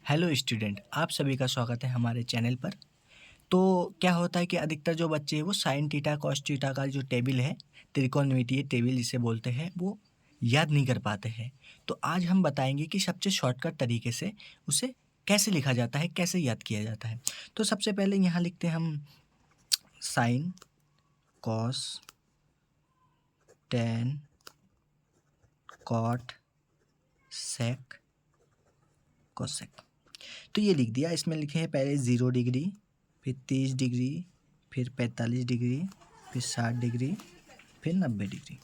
Hello student, आप सभी का स्वागत है हमारे चैनल पर। तो क्या होता है कि अधिकतर जो बच्चे हैं वो साइन थीटा कॉस थीटा का जो टेबल है, त्रिकोणमितीय टेबल जिसे बोलते हैं, वो याद नहीं कर पाते हैं। तो आज हम बताएंगे कि सबसे शॉर्टकट तरीके से उसे कैसे लिखा जाता है, कैसे याद किया जाता है। तो सबसे पहले यहाँ लिखते हैं हम sine cos tan cot sec cosec. तो ये लिख दिया। इसमें लिखे हैं पहले 0 डिग्री, फिर 30 डिग्री, फिर 45 डिग्री, फिर 60 डिग्री, फिर 90 डिग्री।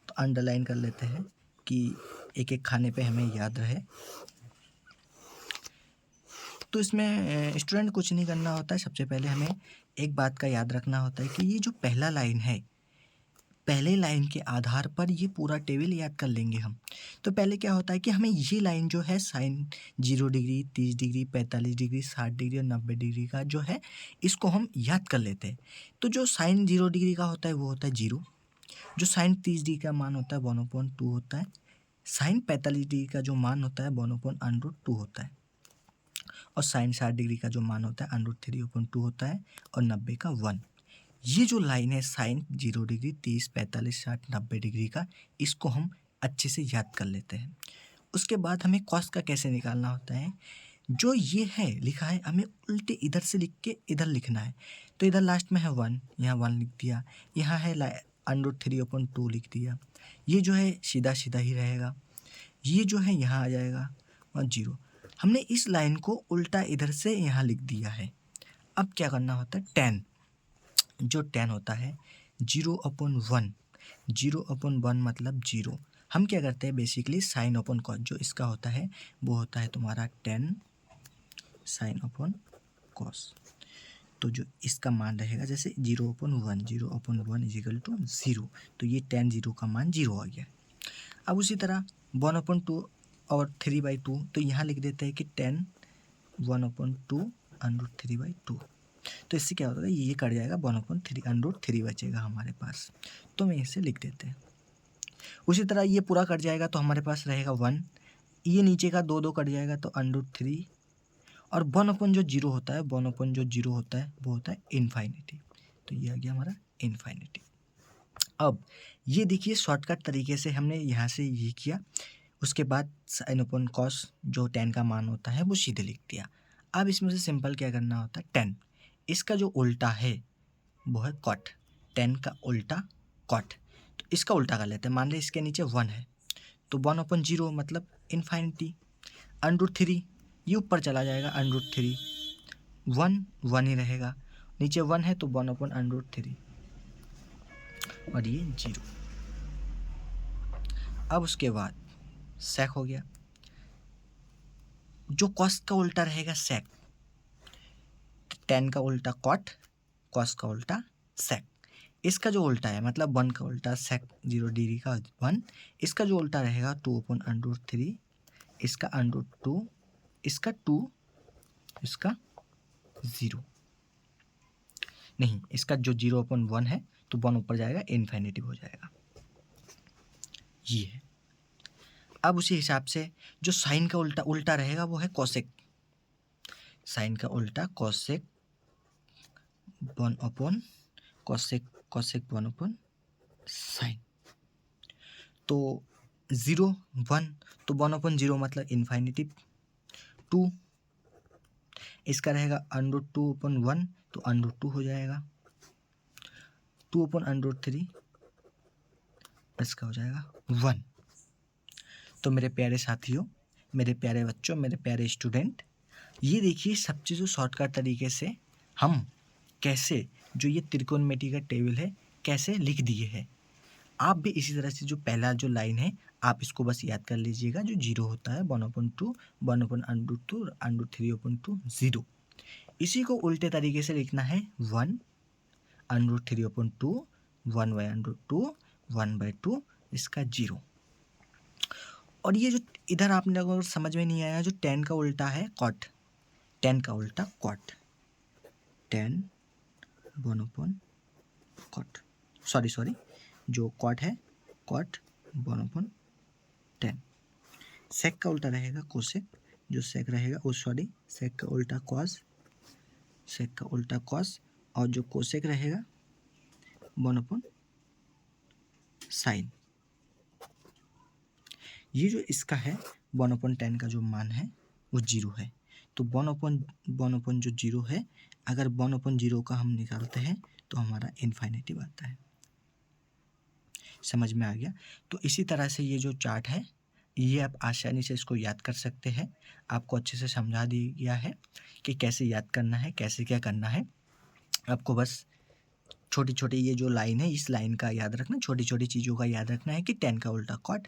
तो अंडरलाइन कर लेते हैं कि एक एक खाने पे हमें याद रहे। तो इसमें स्टूडेंट कुछ नहीं करना होता है। सबसे पहले हमें एक बात का याद रखना होता है कि ये जो पहला लाइन है, पहले लाइन के आधार पर ये पूरा टेबल याद कर लेंगे हम। तो पहले क्या होता है कि हमें ये लाइन जो है sine 0 degree, 30 degree, 45 degree, 60 degree और 90 डिग्री का जो है, इसको हम याद कर लेते हैं। तो जो साइन 0 डिग्री का होता है वो होता है 0। जो साइन 30 डिग्री का मान होता है 1/2 होता है। साइन 45 डिग्री का जो मान होता है 1/√2 होता है। और साइन 60 डिग्री का जो मान होता है √3/2 होता है। और 90 का 1। ये जो लाइन है साइन 0 डिग्री, 30, 45, 60, 90 डिग्री का, इसको हम अच्छे से याद कर लेते हैं। उसके बाद हमें कॉस का कैसे निकालना होता है। जो ये है लिखा है, हमें उल्टे इधर से लिख के इधर लिखना है। तो इधर लास्ट में है 1, यहाँ 1 लिख दिया। यहाँ है √3/2 लिख दिया। ये जो है सीधा सीधा ही रहेगा। ये जो है यहाँ आ जाएगा और 0। हमने इस लाइन को उल्टा इधर से यहाँ लिख दिया है। अब क्या करना होता है, 10। जो 10 होता है 0/1, 0/1 मतलब 0। हम क्या करते हैं बेसिकली साइन अपॉन कॉस, जो इसका होता है वो होता है तुम्हारा 10 साइन अपॉन कॉस। तो जो इसका मान रहेगा जैसे 0/1, 0/1 इजिकल टू 0। तो ये 10 0 का मान 0 आ गया। अब उसी तरह 1/2 और 3/2, तो यहाँ लिख देते हैं कि 10 1/2 √3/2। तो इससे क्या होगा, ये कट जाएगा, 1/3 बचेगा हमारे पास। तो मैं इसे लिख देते हैं। उसी तरह ये पूरा कट जाएगा तो हमारे पास रहेगा 1। ये नीचे का 2 कट जाएगा तो √3। और 1/0 होता है, 1/0 होता है वो होता है इन्फाइनिटी। तो ये आ गया हमारा इन्फाइनिटी। अब ये देखिए शॉर्टकट तरीके से हमने यहाँ से ये किया। उसके बाद साइन अपॉन कॉस जो 10 का मान होता है वो सीधे लिख दिया। अब इसमें से सिंपल क्या करना होता है, 10 इसका जो उल्टा है वो है कॉट। 10 का उल्टा कॉट। तो इसका उल्टा कर लेते हैं। मान लें इसके नीचे 1 है तो 1/0 मतलब इन्फाइनिटी। √3 ये ऊपर चला जाएगा, √3 1 1 ही रहेगा। नीचे 1 है तो 1/√3 और ये 0। अब उसके बाद सेक हो गया। जो कॉस का उल्टा रहेगा सेक। 10 का उल्टा कॉट, कॉस का उल्टा सेक। इसका जो उल्टा है मतलब 1 का उल्टा सेक 0 डिग्री का 1। इसका जो उल्टा रहेगा 2/√3, इसका √2, इसका 2, इसका 0 नहीं, इसका जो 0/1 है तो 1 ऊपर जाएगा, इन्फिनिटी हो जाएगा। ये है। अब उसी हिसाब से जो साइन का उल्टा उल्टा रहेगा वो है कोसेक। साइन का उल्टा कोसेक 1/, कोसेक कोसेक 1/साइन। तो 0 1 तो 1/0 मतलब इन्फाइनिटी। 2 इसका रहेगा √2/1 तो √2 हो जाएगा। 2/√3 इसका हो जाएगा 1। तो मेरे प्यारे साथियों, मेरे प्यारे बच्चों, मेरे प्यारे स्टूडेंट, ये देखिए सब चीज़ों शॉर्टकट तरीके से हम कैसे जो ये त्रिकोणमिति का टेबल है कैसे लिख दिए हैं। आप भी इसी तरह से जो पहला जो लाइन है आप इसको बस याद कर लीजिएगा। जो 0 होता है 1/2, 1/√2, √3/2 0। इसी को उल्टे तरीके से लिखना है 1 √3/2, 1/√2, 1/2, इसका 0। और ये जो इधर आपने अगर समझ में नहीं आया, जो 10 का उल्टा है कॉट, 10 का उल्टा कॉट, 10 1/कॉट, सॉरी जो कॉट है कॉट 1/10। सेक का उल्टा रहेगा कोसेक, जो सेक रहेगा वो सॉरी सेक का उल्टा कॉस, सेक का उल्टा कॉस, और जो कोसेक रहेगा 1/, साइन। ये जो इसका है 1/10 का जो मान है वो 0 है, तो 1/1 जो 0 है, अगर 1/0 का हम निकालते हैं तो हमारा इन्फाइनेटिव आता है। समझ में आ गया? तो इसी तरह से ये जो चार्ट है ये आप आसानी से इसको याद कर सकते हैं। आपको अच्छे से समझा दिया है कि कैसे याद करना है, कैसे क्या करना है। आपको बस छोटी-छोटी ये जो लाइन है इस लाइन का याद रखना, छोटी-छोटी चीज़ों का याद रखना है कि tan का उल्टा कॉट,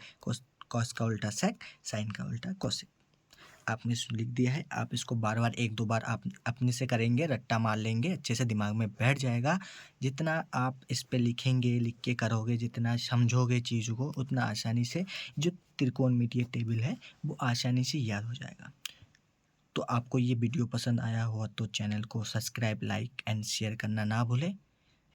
कॉस का उल्टा सेक, साइन का उल्टा कोसेक। आपने लिख दिया है, आप इसको बार-बार 1-2 बार आप अपने से करेंगे, रट्टा मार लेंगे, अच्छे से दिमाग में बैठ जाएगा। जितना आप इस पे लिखेंगे, लिख के करोगे, जितना समझोगे चीज़ों को, उतना आसानी से जो त्रिकोणमितीय टेबल है वो आसानी से याद हो जाएगा। तो आपको ये वीडियो पसंद आया हो तो चैनल को सब्सक्राइब, लाइक एंड शेयर करना ना भूलें।